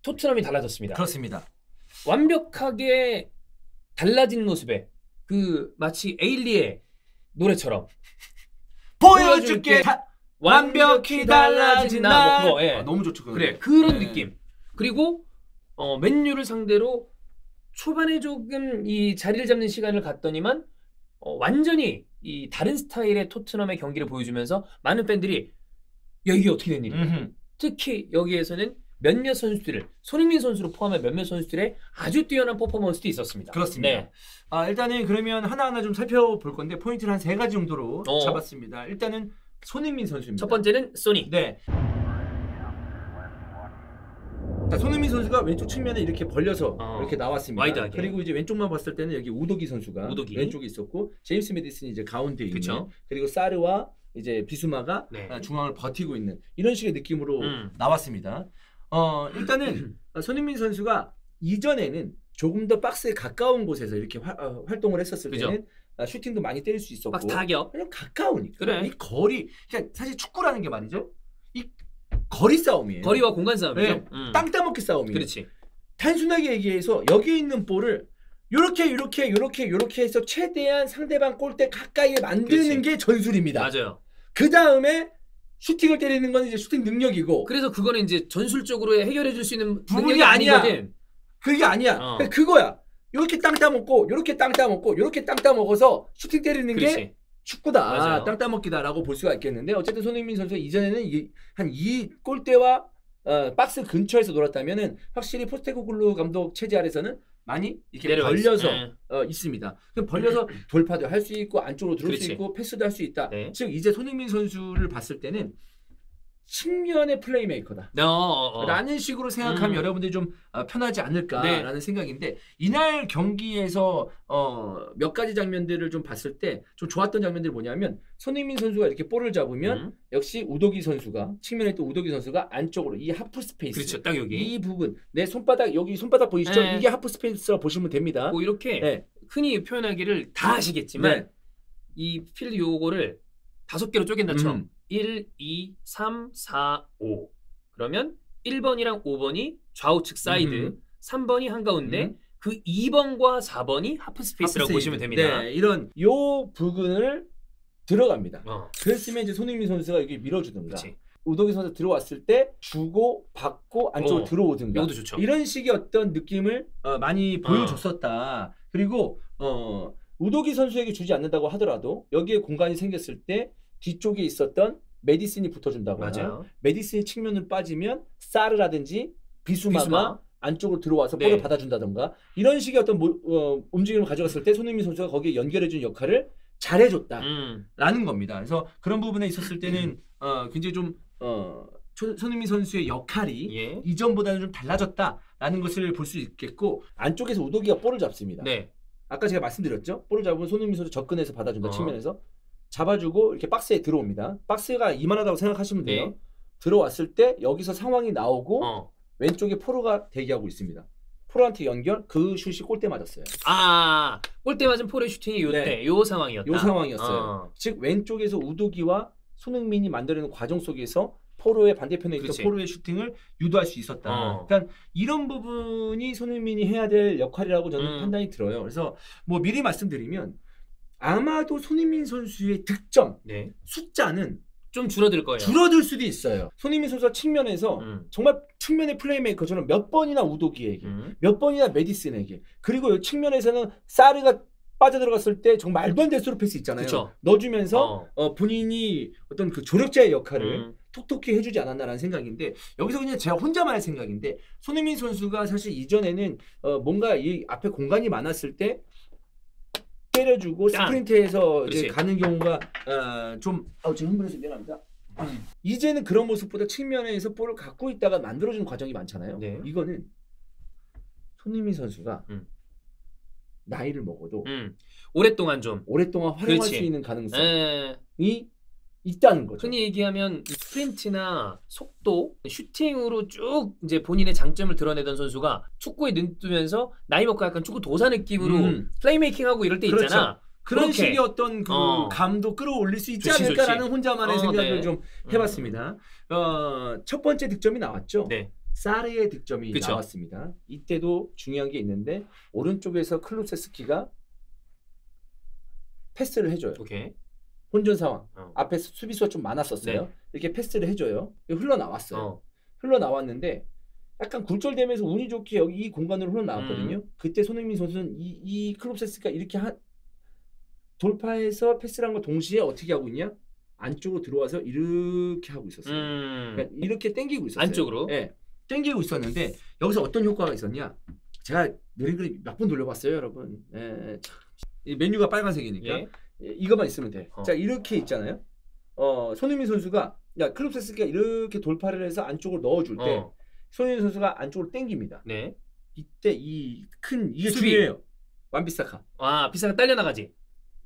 토트넘이 달라졌습니다. 그렇습니다. 완벽하게 달라진 모습에 그 마치 에일리의 노래처럼 보여줄게 완벽히 달라진 나. 뭐 그거, 예. 너무 좋죠. 그래 그런 느낌. 그리고 맨유를 상대로 초반에 조금 이 자리를 잡는 시간을 갖더니만 완전히 이 다른 스타일의 토트넘의 경기를 보여주면서 많은 팬들이 야 이게 어떻게 된 일이야. 특히 여기에서는 몇몇 선수들을 손흥민 선수를 포함한 몇몇 선수들의 아주 뛰어난 퍼포먼스도 있었습니다. 그렇습니다. 네. 일단은 그러면 하나하나 좀 살펴볼 건데 포인트를 한 3가지 정도로 잡았습니다. 일단은 손흥민 선수입니다. 첫 번째는 소니. 네. 자, 손흥민 선수가 왼쪽 측면에 이렇게 벌려서 이렇게 나왔습니다. 와이드하게. 그리고 이제 왼쪽만 봤을 때는 여기 우도기 선수가 왼쪽에 있었고 제임스 매디슨이 이제 가운데 있는. 그리고 사르와 이제 비수마가 중앙을 버티고 있는 이런 식의 느낌으로 나왔습니다. 일단은 손흥민 선수가 이전에는 조금 더 박스에 가까운 곳에서 이렇게 활동을 했었을 때는 슈팅도 많이 때릴 수 있었고 박스 타격. 그냥 가까우니까 그래. 이 거리 그러니까 사실 축구라는 게 말이죠. 이 거리 싸움이에요. 거리와 공간 싸움이죠. 네. 땅 따먹기 싸움이에요. 그렇지. 단순하게 얘기해서 여기 있는 볼을 요렇게 해서 최대한 상대방 골대 가까이에 만드는 게 전술입니다. 맞아요. 그 다음에 슈팅을 때리는 건 이제 슈팅 능력이고. 그래서 그거는 이제 전술적으로 해결해 줄 수 있는 부분이 아니야. 아니거든. 그게 아니야. 그거야. 요렇게 땅 따먹고 요렇게 땅 따먹고 요렇게 땅 따먹어서 슈팅 때리는 게 축구다. 맞아요. 땅 따먹기다라고 볼 수가 있겠는데 어쨌든 손흥민 선수가 이전에는 한 이 골대와 박스 근처에서 놀았다면은 확실히 포스테코글루 감독 체제 아래서는 많이 이렇게 벌려서 있습니다. 그럼 벌려서 돌파도 할 수 있고 안쪽으로 들어올 수 있고 패스도 할 수 있다. 즉 이제 손흥민 선수를 봤을 때는 측면의 플레이메이커다 라는 식으로 생각하면 여러분들이 좀 편하지 않을까라는 생각인데 이날 경기에서 몇 가지 장면들을 좀 봤을 때 좀 좋았던 장면들이 뭐냐면 손흥민 선수가 이렇게 볼을 잡으면 역시 우도기 선수가 측면에 있던 우도기 선수가 안쪽으로 이 하프 스페이스 그렇죠. 딱 여기 이 부분 내 손바닥 여기 손바닥 보이시죠? 이게 하프 스페이스라고 보시면 됩니다. 뭐 이렇게 흔히 표현하기를 다 아시겠지만 이 필드 요거를 5개로 쪼갠다처럼 1, 2, 3, 4, 5 그러면 1번이랑 5번이 좌우측 사이드 3번이 한가운데 그 2번과 4번이 하프 스페이스라고 보시면 됩니다. 네, 이런 요 부분을 들어갑니다. 그랬으면 이제 손흥민 선수가 여기 밀어주든가 우도기 선수 들어왔을 때 주고 받고 안쪽으로 들어오든가 이것도 좋죠. 이런 식의 어떤 느낌을 많이 보여줬었다. 그리고 우도기 선수에게 주지 않는다고 하더라도 여기에 공간이 생겼을 때 뒤쪽에 있었던 메디슨이 붙어준다거나 메디슨이 측면을 빠지면 사르라든지 비수마가 안쪽으로 들어와서 볼을 받아준다던가 이런 식의 어떤 움직임을 가져갔을 때 손흥민 선수가 거기에 연결해주는 역할을 잘해줬다라는 겁니다. 그래서 그런 부분에 있었을 때는 굉장히 좀 손흥민 선수의 역할이 이전보다는 좀 달라졌다라는 것을 볼 수 있겠고 안쪽에서 우도기가 볼을 잡습니다. 아까 제가 말씀드렸죠. 볼을 잡으면 손흥민 선수 접근해서 받아준다. 측면에서 잡아주고 이렇게 박스에 들어옵니다. 박스가 이만하다고 생각하시면 돼요. 들어왔을 때 여기서 상황이 나오고 왼쪽에 포로가 대기하고 있습니다. 포로한테 연결 그 슛이 골대 맞았어요. 골대 맞은 포로의 슈팅이 요때 요 상황이었다. 요 상황이었어요. 즉 왼쪽에서 우도기와 손흥민이 만들어내는 과정 속에서 포로의 반대편에 있던 포로의 슈팅을 유도할 수 있었다. 그러니까 이런 부분이 손흥민이 해야 될 역할이라고 저는 판단이 들어요. 그래서 뭐 미리 말씀드리면 아마도 손흥민 선수의 득점 숫자는 좀 줄어들 거예요. 줄어들 수도 있어요. 손흥민 선수가 측면에서 정말 측면의 플레이메이커처럼 몇 번이나 우도기에게 몇 번이나 메디슨에게 그리고 측면에서는 사르가 빠져들어갔을 때 정말 말도 안 될 수로 패스 있잖아요. 넣어주면서 본인이 어떤 그 조력자의 역할을 톡톡히 해주지 않았나라는 생각인데 여기서 그냥 제가 혼자만 할 생각인데 손흥민 선수가 사실 이전에는 뭔가 이 앞에 공간이 많았을 때 때려주고 스프린트해서 이제 가는 경우가 좀 지금 흥분해서 미안합니다. 이제는 그런 모습보다 측면에서 볼을 갖고 있다가 만들어주는 과정이 많잖아요. 이거는 손흥민 선수가 나이를 먹어도 오랫동안 활용할 수 있는 가능성이 있다는 거죠. 흔히 얘기하면 스프린트나 속도, 슈팅으로 쭉 이제 본인의 장점을 드러내던 선수가 축구에 눈뜨면서 나이 먹고 약간 축구 도사 느낌으로 플레이메이킹하고 이럴 때 있잖아. 그런 식의 어떤 그 감도 끌어올릴 수 있지 않을까라는 혼자만의 생각을 좀 해봤습니다. 첫 번째 득점이 나왔죠. 사르의 득점이 그쵸. 나왔습니다. 이때도 중요한 게 있는데 오른쪽에서 클루세스키가 패스를 해줘요. 오케이. 혼전 상황. 어. 앞에 수비수가 좀 많았었어요. 네. 이렇게 패스를 해줘요. 흘러나왔어요. 어. 흘러나왔는데 약간 굴절되면서 운이 좋게 여기 이 공간으로 흘러나왔거든요. 그때 손흥민 선수는 이 클롭세스가 이렇게 돌파해서 패스를 한 거 동시에 어떻게 하고 있냐? 안쪽으로 들어와서 이렇게 하고 있었어요. 그러니까 이렇게 당기고 있었어요. 안쪽으로? 네. 당기고 있었는데 여기서 어떤 효과가 있었냐? 제가 느릿느릿 몇 번 돌려봤어요, 여러분. 이 메뉴가 빨간색이니까 예. 이것만 있으면 돼. 어. 자, 이렇게 있잖아요. 손흥민 선수가 클롭세스가 이렇게 돌파를 해서 안쪽으로 넣어줄 때 손흥민 선수가 안쪽으로 당깁니다. 네. 이때 이게 수비. 중요해요. 완비사카 아, 비사가 딸려 나가지.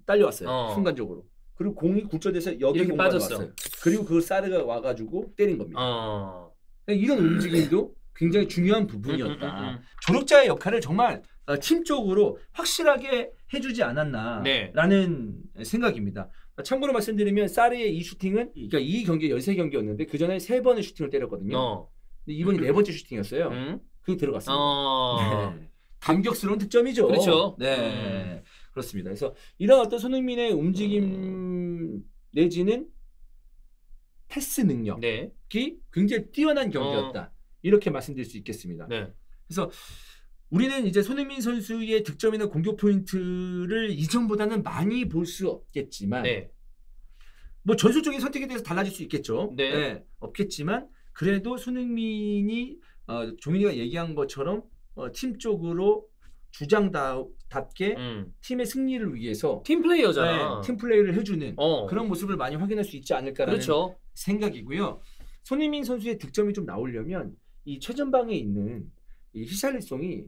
딸려왔어요. 순간적으로. 그리고 공이 굴절돼서 여기 이렇게 공간에 빠졌어. 왔어요. 그리고 그 사르가 와가지고 때린 겁니다. 이런 음. 움직임도 굉장히 중요한 부분이었다. 조력자의 역할을 정말 팀적으로 확실하게 해주지 않았나라는 생각입니다. 참고로 말씀드리면 사르의 이 슈팅은 그러니까 이 경기 13경기였는데 그 전에 3번의 슈팅을 때렸거든요. 근데 이번이 4번째 슈팅이었어요. 그게 들어갔습니다. 네. 감격스러운 득점이죠. 그렇죠. 네. 그렇습니다. 그래서 이런 어떤 손흥민의 움직임 내지는 패스 능력이 네. 굉장히 뛰어난 경기였다. 이렇게 말씀드릴 수 있겠습니다. 네. 그래서 우리는 이제 손흥민 선수의 득점이나 공격 포인트를 이전보다는 많이 볼 수 없겠지만 네. 뭐 전술적인 선택에 대해서 달라질 수 있겠죠. 네. 네. 없겠지만 그래도 손흥민이 종민이가 얘기한 것처럼 팀적으로 주장답게 팀의 승리를 위해서 팀 플레이어잖아. 팀 플레이를 해주는 그런 모습을 많이 확인할 수 있지 않을까라는 그렇죠. 생각이고요. 손흥민 선수의 득점이 좀 나오려면 이 최전방에 있는 이 히샬리송이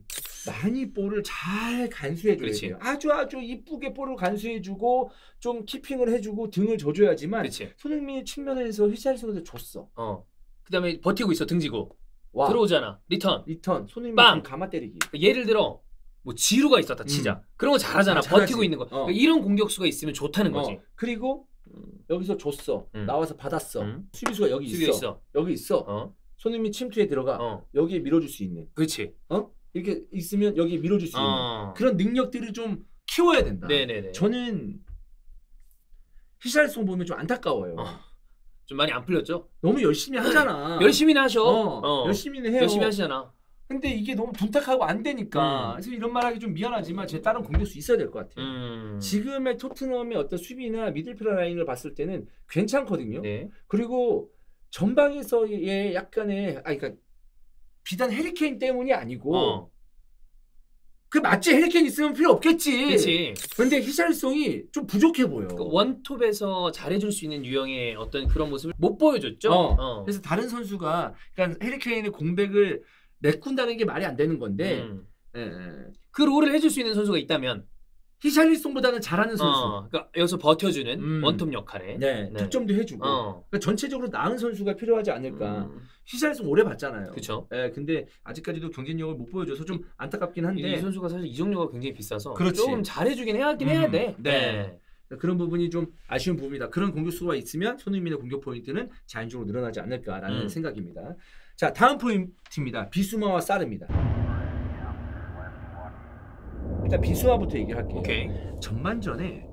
많이 볼을 잘 간수해줘야 돼요. 아주 이쁘게 볼을 간수해주고 좀 키핑을 해주고 등을 져줘야지만 그치. 손흥민의 측면에서 히샬리송한테 줬어. 그다음에 버티고 있어. 등지고 와. 들어오잖아. 리턴 손흥민 빵! 감아 때리기. 예를 들어 뭐 지루가 있었다 치자. 그런 거 잘하잖아. 버티고 있는 거. 그러니까 이런 공격수가 있으면 좋다는 거지. 그리고 여기서 줬어. 나와서 받았어. 수비수가 여기 있어. 여기 있어. 손흥민 침투에 들어가. 여기에 밀어줄 수 있는. 그렇지. 이렇게 있으면 여기 밀어줄 수 있는 그런 능력들을 좀 키워야 된다. 네네네. 저는 히샬리송 보면 좀 안타까워요. 좀 많이 안 풀렸죠? 너무 열심히 하잖아. 열심히는 하셔. 열심히는 해요. 열심히 하시잖아. 근데 이게 너무 둔탁하고 안 되니까 그래서 이런 말하기 좀 미안하지만 제 다른 공격수 있어야 될 것 같아요. 지금의 토트넘의 어떤 수비나 미들필더 라인을 봤을 때는 괜찮거든요. 네. 그리고 전방에서의 약간의 그러니까 비단 해리케인 때문이 아니고 그 맞지 해리케인 있으면 필요 없겠지. 그렇지. 근데 히샬리송이 좀 부족해 보여. 그 원톱에서 잘해줄 수 있는 유형의 어떤 그런 모습을 못 보여줬죠. 그래서 다른 선수가 그러니까 해리케인의 공백을 메꾼다는 게 말이 안 되는 건데 그 롤을 해줄 수 있는 선수가 있다면 히샬리송보다는 잘하는 선수. 그러니까 여기서 버텨주는 원톱 역할에 득점도 해주고 그러니까 전체적으로 나은 선수가 필요하지 않을까. 히샬리송 오래 봤잖아요. 그렇죠. 근데 아직까지도 경쟁력을 못 보여줘서 좀 안타깝긴 한데 이 선수가 사실 이적료가 굉장히 비싸서 그렇지. 조금 잘해주긴 해야 돼. 네. 그런 부분이 좀 아쉬운 부분이다. 그런 공격수가 있으면 손흥민의 공격 포인트는 자연적으로 늘어나지 않을까라는 생각입니다. 자, 다음 포인트입니다. 비수마와 사르입니다. 일단 비수마부터 얘기할게요. 오케이. 전반전에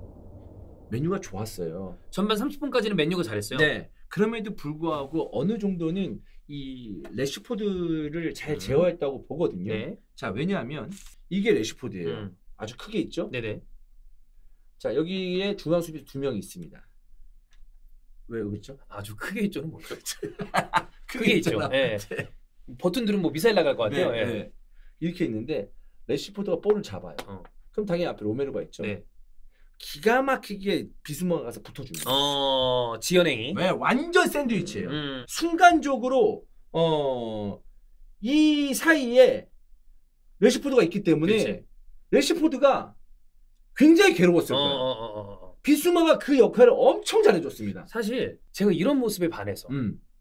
메뉴가 좋았어요. 전반 30분까지는 맨유가 잘했어요. 네. 그럼에도 불구하고 어느 정도는 이 레시포드를 잘 제어했다고 보거든요. 네. 자, 왜냐하면 이게 레시포드예요. 아주 크게 있죠? 네네. 자, 여기에 중앙 수비 2명이 있습니다. 왜 그렇죠? 아주 크게 있죠는 뭐죠? 크게 있죠. 네. 버튼 누르면 뭐 미사일 나갈 것 같아요. 네. 이렇게 있는데 레시포드가 볼을 잡아요. 그럼 당연히 앞에 로메로가 있죠. 네. 기가 막히게 비스마가 가서 붙어줍니다. 지연행이. 네, 완전 샌드위치예요. 순간적으로 이 사이에 레시포드가 있기 때문에 그치. 레시포드가 굉장히 괴로웠을 거예요. 비수마가 그 역할을 엄청 잘해줬습니다. 사실 제가 이런 모습에 반해서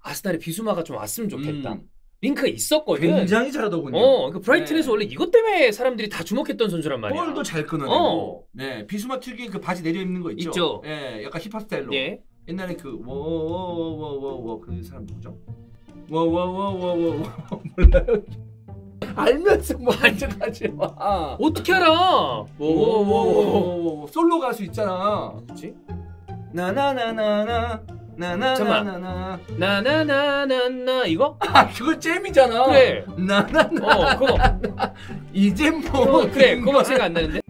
아스날에 비수마가 좀 왔으면 좋겠다. 링크가 있었거든. 굉장히 잘하더군요. 그 브라이튼에서 원래 이것 때문에 사람들이 다 주목했던 선수란 말이야. 볼도 잘 끊어내고. 네, 비수마 특유의 그 바지 내려 입는 거 있죠. 있죠. 네, 약간 힙합 스타일로. 예. 옛날에 그 워워워워워 그 사람 누구죠? 몰라요? 알면서 뭐 하지 마. 어떻게 알아? 솔로 가수 있잖아. 뭐지? 나나나나나 나나나나나 나나나나나 이거? 그거 잼이잖아. 그래. 나나나 그거. 이젠 뭐 그래. 그거 생각 안 나는데.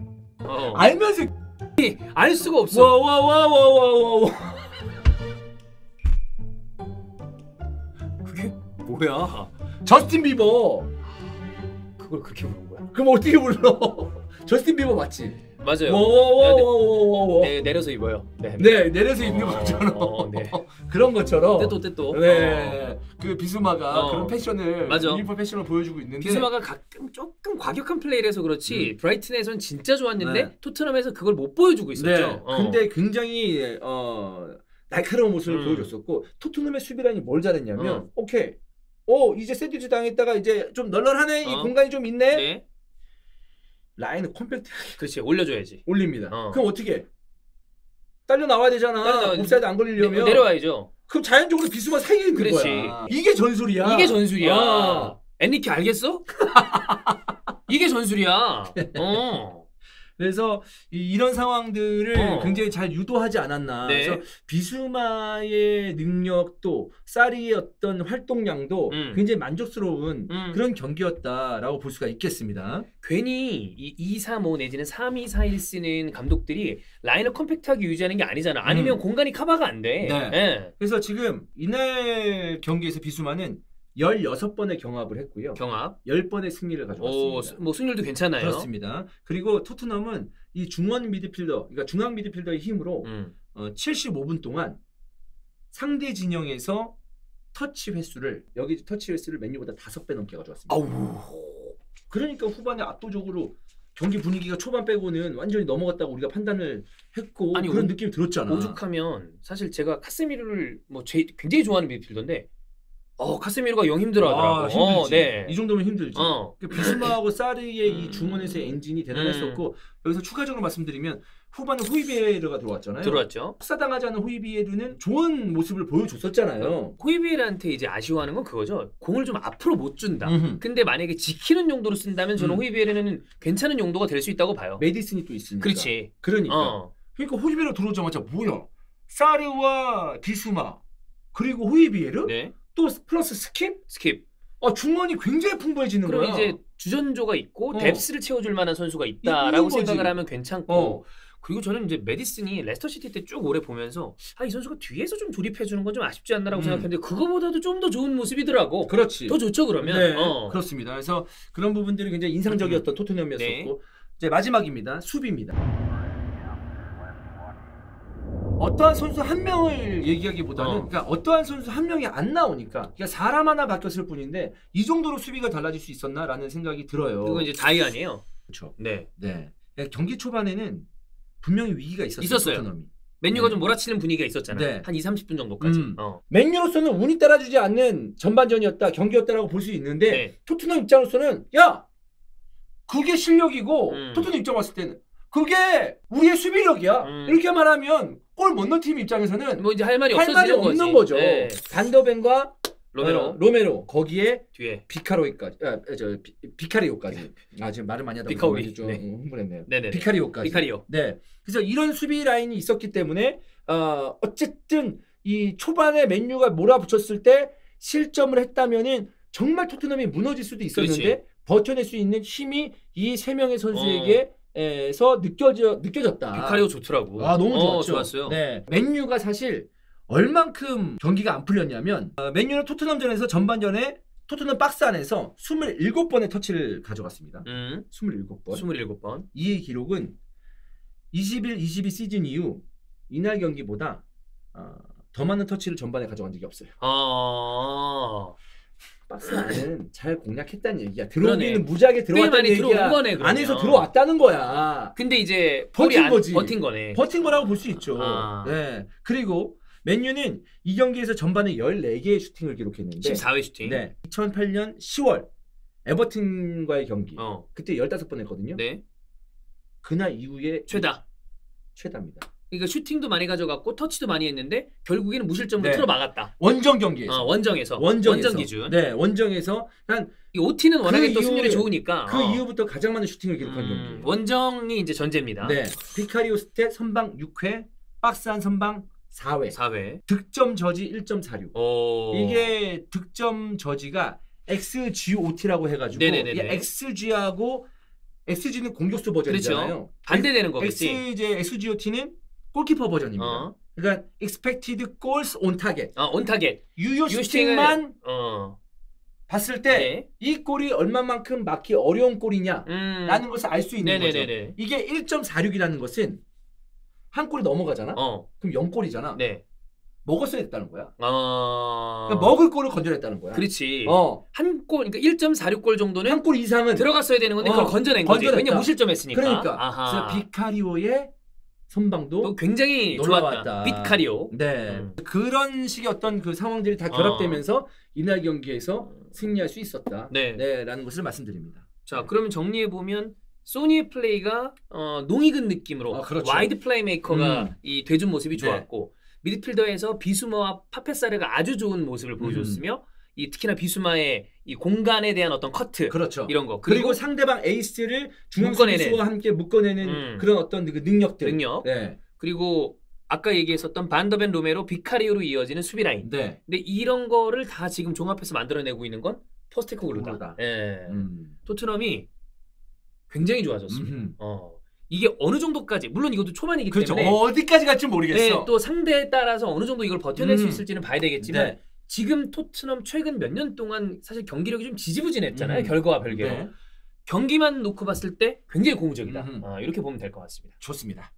알면서 알 수가 없어. 와와와와와와 그게 뭐야? 저스틴 비버. 그걸 그렇게 부른 거야? 그럼 어떻게 불러? 저스틴 비버 맞지? 맞아요. 와와와와와와. 네, 내려서 입어요. 네. 네, 내려서 입는 것처럼. 네. 그런 것처럼. 떼또. 네. 그 비스마가 어. 그런 패션을 맞아. 유니폼 패션을 보여주고 있는데 비스마가 가끔 조금 과격한 플레이를 해서 그렇지 브라이튼에서는 진짜 좋았는데 네. 토트넘에서 그걸 못 보여주고 있었죠. 네. 근데 굉장히 날카로운 모습을 보여줬었고 토트넘의 수비 라인이 뭘 잘했냐면 오케이. 이제 샌드위치 당했다가 이제 좀 널널하네. 이 공간이 좀 있네. 네. 라인을 컴팩트하게 그렇지. 올려줘야지. 올립니다. 그럼 어떻게? 딸려 나와야 되잖아. 옵사이드 안 걸리려면. 내려와야죠. 그럼 자연적으로 비스마 사이에 있는 그렇지. 거야. 이게 전술이야. 이게 전술이야. 엔리케 알겠어? 이게 전술이야. 그래서 이런 상황들을 굉장히 잘 유도하지 않았나. 네. 그래서 비수마의 능력도 사리의 어떤 활동량도 굉장히 만족스러운 그런 경기였다라고 볼 수가 있겠습니다. 괜히 이 2-3-5 내지는 3-2-4-1 쓰는 감독들이 라인을 컴팩트하게 유지하는 게 아니잖아. 아니면 공간이 커버가 안 돼. 네. 네. 그래서 지금 이날 경기에서 비수마는 16번의 경합을 했고요. 경합. 10번의 승리를 가져왔습니다. 뭐 승률도 괜찮아요. 그렇습니다. 그리고 토트넘은 이 중원 미드필더, 그러니까 중앙 미드필더의 힘으로 75분 동안 상대 진영에서 터치 횟수를 맨유보다 5배 넘게 가져왔습니다. 그러니까 후반에 압도적으로 경기 분위기가 초반 빼고는 완전히 넘어갔다고 우리가 판단을 했고 그런 느낌이 들었잖아. 오죽하면 사실 제가 카스미르를 굉장히 좋아하는 미드필더인데 카스미르가 영 힘들어하더라고. 힘들지. 네. 이 정도면 힘들지. 비스마하고 사르의 이 중원에서의 엔진이 대단했었고 여기서 추가적으로 말씀드리면 후반에 후이비에르가 들어왔잖아요. 들어왔죠. 혹사당하지 않은 후이비에르는 좋은 모습을 보여줬었잖아요. 후이비에르한테 이제 아쉬워하는 건 그거죠. 공을 좀 앞으로 못 준다. 근데 만약에 지키는 용도로 쓴다면 저는 후이비에르는 괜찮은 용도가 될 수 있다고 봐요. 메디슨이 또 있으니까. 그렇지. 그러니까 후이비에르 들어오자마자 뭐야? 사르와 비스마 그리고 후이비에르? 네. 또 플러스 스킵. 중원이 굉장히 풍부해지는 거야. 그럼 이제 주전조가 있고 뎁스를 채워줄 만한 선수가 있다라고 생각을 하면 괜찮고 그리고 저는 이제 메디슨이 레스터시티 때 쭉 오래 보면서 이 선수가 뒤에서 좀 조립해주는 건 좀 아쉽지 않나라고 생각했는데 그거보다도 좀 더 좋은 모습이더라고. 그렇지. 더 좋죠 그러면. 네, 그렇습니다. 그래서 그런 부분들이 굉장히 인상적이었던 토트넘이었었고 네. 이제 마지막입니다. 수비입니다. 어떠한 선수 한 명을 얘기하기보다는 그러니까 어떠한 선수 한 명이 안 나오니까 그러니까 사람 하나 바뀌었을 뿐인데 이 정도로 수비가 달라질 수 있었나라는 생각이 들어요. 그건 이제 다이 아니에요? 그렇죠. 네. 그러니까 경기 초반에는 분명히 위기가 있었어요. 토트넘이. 맨유가 좀 몰아치는 분위기가 있었잖아요. 네. 한 2-30분 정도까지. 맨유로서는 운이 따라주지 않는 전반전이었다, 경기였다라고 볼 수 있는데 토트넘 입장으로서는 야! 그게 실력이고 토트넘 입장 왔을 때는 그게 우리의 수비력이야. 이렇게 말하면 골 못 넣은 팀 입장에서는 뭐 이제 할 말이 없는 거죠. 네. 반더벤과 로메로 거기에 뒤에 비카리오까지. 지금 말을 많이 하다 보니까 좀 흥분했네요. 비카리오까지. 네. 그래서 이런 수비 라인이 있었기 때문에 어쨌든 이 초반에 맨유가 몰아붙였을 때 실점을 했다면은 정말 토트넘이 무너질 수도 있었는데 버텨낼 수 있는 힘이 이 세 명의 선수에게 에서 느껴졌다. 비카리오 좋더라고. 너무 좋았죠. 좋았어요. 네. 맨유가 사실 얼만큼 경기가 안 풀렸냐면 맨유는 토트넘전에서 전반전에 토트넘 박스 안에서 27번의 터치를 가져갔습니다. 27번. 이 기록은 21-22 시즌 이후 이날 경기보다 더 많은 터치를 전반에 가져간 적이 없어요. 박스 안은 잘 공략했다는 얘기야. 들어오기는 무지하게 들어왔다는 얘기야. 거네, 안에서 들어왔다는 거야. 근데 이제 버틴 거지. 버틴 거네. 버틴 거라고 볼 수 있죠. 네. 그리고 맨유는 이 경기에서 전반에 14개의 슈팅을 기록했는데 14회 슈팅. 네. 2008년 10월 에버튼과의 경기. 그때 15번 했거든요. 네. 그날 이후에 최다입니다. 그러니까 슈팅도 많이 가져갔고 터치도 많이 했는데 결국에는 무실점으로 네. 틀어 막았다. 원정 경기에서. 원정에서. 원정 기준. 네, 원정에서 한 이 OT는 워낙에 그 또 승률이 이후에- 좋으니까. 그 이후부터 가장 많은 슈팅을 기록한 경기. 원정이 이제 전제입니다. 네. 비카리오 스탯 선방 6회, 박스한 선방 4회. 4회. 득점 저지 1.46. 이게 득점 저지가 XGOT라고 해가지고 네네네네. 이 XG하고 XG는 공격수 버전이잖아요. 그렇죠. 반대되는 거겠지. XGOT는 골키퍼 버전입니다. 그러니까 expected goals on target. 온 타겟. 유효 슈팅만 봤을 때 네. 이 골이 얼마만큼 막기 어려운 골이냐라는 것을 알 수 있는 거죠. 이게 1.46이라는 것은 한 골이 넘어가잖아. 그럼 0골이잖아. 네. 먹었어야 됐다는 거야. 그러니까 먹을 골을 건져냈다는 거야. 그렇지. 한 골, 그러니까 1.46골 정도는 한 골 이상은 들어갔어야 되는 건데 그걸 건져낸 거지. 왜냐 무실점했으니까. 그러니까 그래서 비카리오의 선방도 또 굉장히 좋았다. 비카리오. 네. 그런 식의 어떤 그 상황들이 다 결합되면서 이날 경기에서 승리할 수 있었다. 네. 라는 것을 말씀드립니다. 자, 그러면 정리해 보면 소니의 플레이가 농익은 느낌으로 그렇죠. 와이드 플레이메이커가 이 돼준 모습이 좋았고 미드필더에서 비수마와 파페사르가 아주 좋은 모습을 보여줬으며 이 특히나 비수마의 이 공간에 대한 어떤 커트 그렇죠. 이런 거 그리고 상대방 에이스를 중앙 수비수와 함께 묶어내는 그런 어떤 그 능력. 네. 그리고 아까 얘기했었던 반더벤 로메로 비카리오로 이어지는 수비 라인. 네. 근데 이런 거를 다 지금 종합해서 만들어내고 있는 건 포스테코글루다. 예. 토트넘이 굉장히 좋아졌습니다. 이게 어느 정도까지 물론 이것도 초반이기 때문에 어디까지 갈지 모르겠어. 네, 또 상대에 따라서 어느 정도 이걸 버텨낼 수 있을지는 봐야 되겠지만 지금 토트넘 최근 몇 년 동안 사실 경기력이 좀 지지부진했잖아요. 결과와 별개로. 경기만 놓고 봤을 때 굉장히 고무적이다. 이렇게 보면 될 것 같습니다. 좋습니다.